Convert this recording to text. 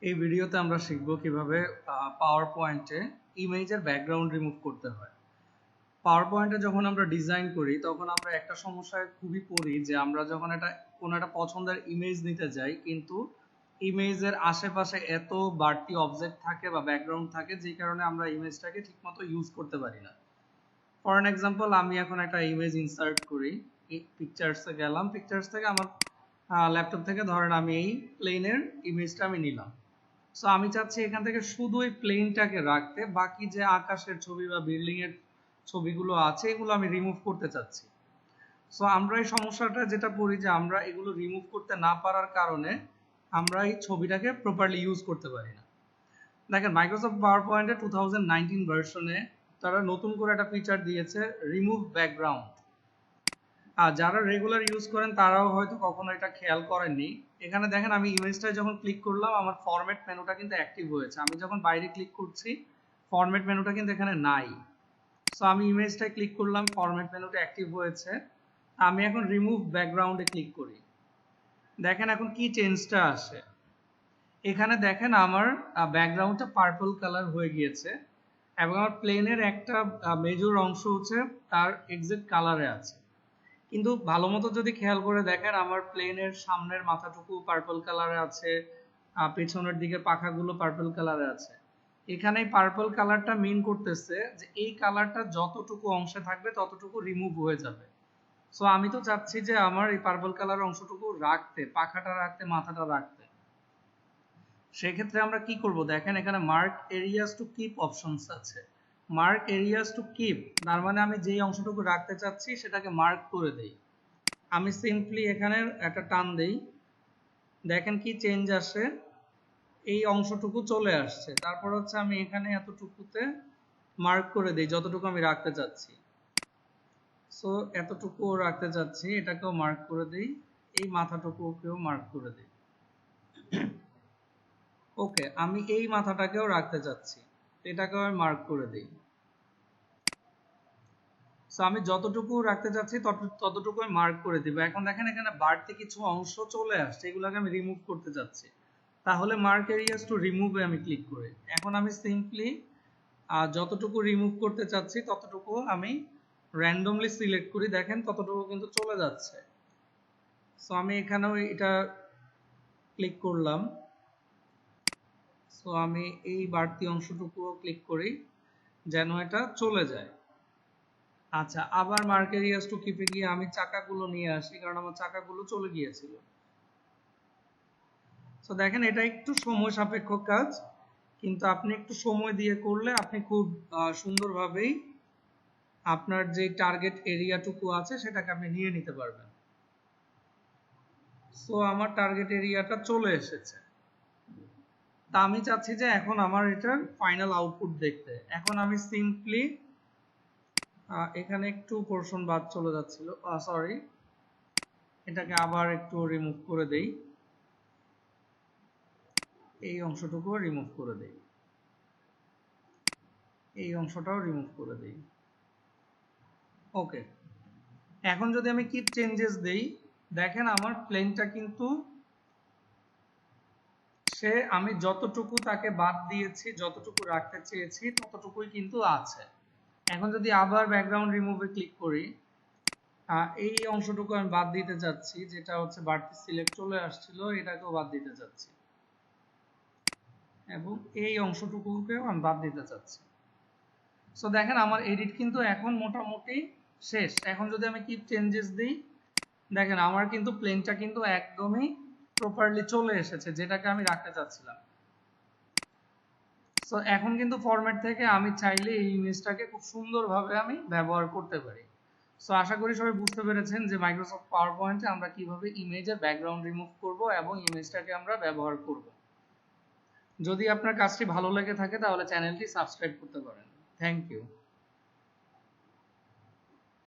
এই ভিডিওতে আমরা শিখব কিভাবে পাওয়ার পয়েন্টে ইমেজের ব্যাকগ্রাউন্ড রিমুভ করতে হয়। পাওয়ার পয়েন্টে যখন আমরা ডিজাইন করি তখন আমরা একটা সমস্যায় খুবই পড়ি যে আমরা যখন কোনো একটা পছন্দের ইমেজ নিতে যাই, কিন্তু ইমেজের আশেপাশে এত বাড়তি অবজেক্ট থাকে বা ব্যাকগ্রাউন্ড থাকে যে কারণে আমরা ইমেজটাকে ঠিকমতো ইউজ করতে পারি না। ফর অ্যান এক্সাম্পল, আমি এখন একটা ইমেজ ইনসার্ট করি, পিকচার্সে গেলাম, পিকচার্স থেকে আমার ল্যাপটপ থেকে ধরেন আমি এই প্লেনের ইমেজটা আমি নিলাম। সো আমি চাচ্ছি এখান থেকে শুধু এই প্লেনটাকে রাখতে, বাকি যে আকাশের ছবি বা বিল্ডিং এর ছবিগুলো আছে এগুলো আমি রিমুভ করতে চাচ্ছি। সো আমরা এই সমস্যাটা যেটা পড়ি যে আমরা এগুলো রিমুভ করতে না পারার কারণে আমরা এই ছবিটাকে প্রপারলি ইউজ করতে পারি না। দেখেন, মাইক্রোসফট পাওয়ার পয়েন্টে 2019 ভার্সনে তারা নতুন করে একটা ফিচার দিয়েছে, রিমুভ ব্যাকগ্রাউন্ড। আর যারা রেগুলার ইউজ করেন তারাও হয়তো কখনো এটা খেয়াল করেননি। এখানে দেখেন, আমি ইমেজটায় যখন ক্লিক করলাম আমার ফরম্যাট মেনুটা কিন্তু অ্যাক্টিভ হয়েছে। আমি যখন বাইরে ক্লিক করছি ফরম্যাট মেনুটা কিন্তু এখানে নাই। সো আমি ইমেজটায় ক্লিক করলাম, ফরম্যাট মেনুটা অ্যাক্টিভ হয়েছে। আমি এখন রিমুভ ব্যাকগ্রাউন্ডে ক্লিক করি, দেখেন এখন কি চেঞ্জটা আসে। এখানে দেখেন আমার ব্যাকগ্রাউন্ডটা পার্পল কালার হয়ে গিয়েছে এবং আমার প্লেনের একটা মেজর অংশ হচ্ছে তার এক্সাক্ট কালারে আছে। কিন্তু ভালো মতো যদি খেয়াল করে দেখেন আমার প্লেনের সামনের মাথাটুকু পার্পল কালারে আছে, পেছনের দিকে পাখাগুলো পার্পল কালারে আছে। এখানে পার্পল কালারটা মিন করতেছে যে এই কালারটা যতটুকু অংশে থাকবে ততটুকু রিমুভ হয়ে যাবে। সো আমি তো চাচ্ছি যে আমার এই পার্পল কালার অংশটুকু রাখতে, পাখাটা রাখতে, মাথাটা রাখতে। সেক্ষেত্রে আমরা কি করব, দেখেন এখানে mark areas to keep options আছে। মার্ক এরিয়াস টু কিপ তার মানে আমি যেই অংশটুকু রাখতে চাচ্ছি সেটাকে মার্ক করে দেই। আমি সিম্পলি এখানে একটা টান দেই, দেখেন কি চেঞ্জ আসে, এই অংশটুকু চলে আসছে। তারপর হচ্ছে আমি এখানে এতটুকুতে মার্ক করে দেই যতটুকু আমি রাখতে চাচ্ছি। সো এতটুকু রাখতে চাচ্ছি, এটাকেও মার্ক করে দেই, এই মাথাটুকুকেও মার্ক করে দেই। ওকে, আমি এই মাথাটাকেও রাখতে চাচ্ছি, এটাকেও আমি মার্ক করে দিই। সো আমি যতটুকু রাখতে চাচ্ছি ততটুকু আমি মার্ক করে দিব। এখন দেখেন এখানে বাড়তি কিছু অংশ চলে আসছে, এগুলোকে আমি রিমুভ করতে চাচ্ছি। তাহলে মার্ক এরিয়াস টু রিমুভে আমি ক্লিক করি। এখন আমি সিম্পলি যতটুকু রিমুভ করতে চাচ্ছি ততটুকু আমি র্যান্ডমলি সিলেক্ট করি, দেখেন ততটুকু কিন্তু চলে যাচ্ছে। সো আমি এখানেও এটা ক্লিক করলাম। সো আমি এই বাড়তি অংশটুকুও ক্লিক করি যেন এটা চলে যায়। আচ্ছা, আবার মার্ক এরিয়াস টু কিপে গিয়ে আমি চাকাগুলো নিয়ে আসি, কারণ আমার চাকাগুলো চলে গিয়েছিল। সো দেখেন এটা একটু সময় সাপেক্ষ কাজ, কিন্তু আপনি একটু সময় দিয়ে করলে আপনি খুব সুন্দরভাবেই আপনার যে টার্গেট এরিয়াটুকু আছে সেটাকে আপনি নিয়ে নিতে পারবেন। সো আমার টার্গেট এরিয়াটা চলে এসেছে। তা আমি চাচ্ছি যে এখন আমার এটার ফাইনাল আউটপুট দেখতে। এখন আমি সিম্পলি এখানে একটু পোরশন বাদ চলে যাচ্ছিল, সরি, এটাকে আবার একটু রিমুভ করে দেই, এই অংশটুকু রিমুভ করে দেই, এই অংশটাও রিমুভ করে দেই। ওকে, এখন যদি আমি কিপ চেঞ্জেস দেই, দেখেন আমার প্লেনটা কিন্তু আমি যতটুকু তাকে বাদ দিয়েছি, যতটুকু রাখতে চেয়েছি ততটুকুই কিন্তু আছে। এখন যদি আবার ব্যাকগ্রাউন্ড রিমুভে ক্লিক করি, এই অংশটুকু আমি বাদ দিতে যাচ্ছি, যেটা হচ্ছে বাড়তি সিলেক্ট চলে আসছিল, এটাকেও বাদ দিতে যাচ্ছি এবং এই অংশটুকুকেও আমি বাদ দিতে চাচ্ছি। সো দেখেন আমার এডিট কিন্তু এখন মোটামুটি শেষ। এখন যদি আমি কিপ চেঞ্জেস দিই, দেখেন আমার কিন্তু প্লেনটা কিন্তু একদমই প্রপারলি চলে এসেছে যেটাকে আমি রাখতে চাচ্ছিলাম। সো এখন কিন্তু ফরম্যাট থেকে আমি চাইলে এই ইমেজটাকে খুব সুন্দরভাবে আমি ব্যবহার করতে পারি। সো আশা করি সবাই বুঝতে পেরেছেন যে মাইক্রোসফট পাওয়ার পয়েন্টে আমরা কিভাবে ইমেজের ব্যাকগ্রাউন্ড রিমুভ করব এবং ইমেজটাকে আমরা ব্যবহার করব। যদি আপনার কাজটি ভালো লেগে থাকে তাহলে চ্যানেলটি সাবস্ক্রাইব করতে পারেন। Thank you.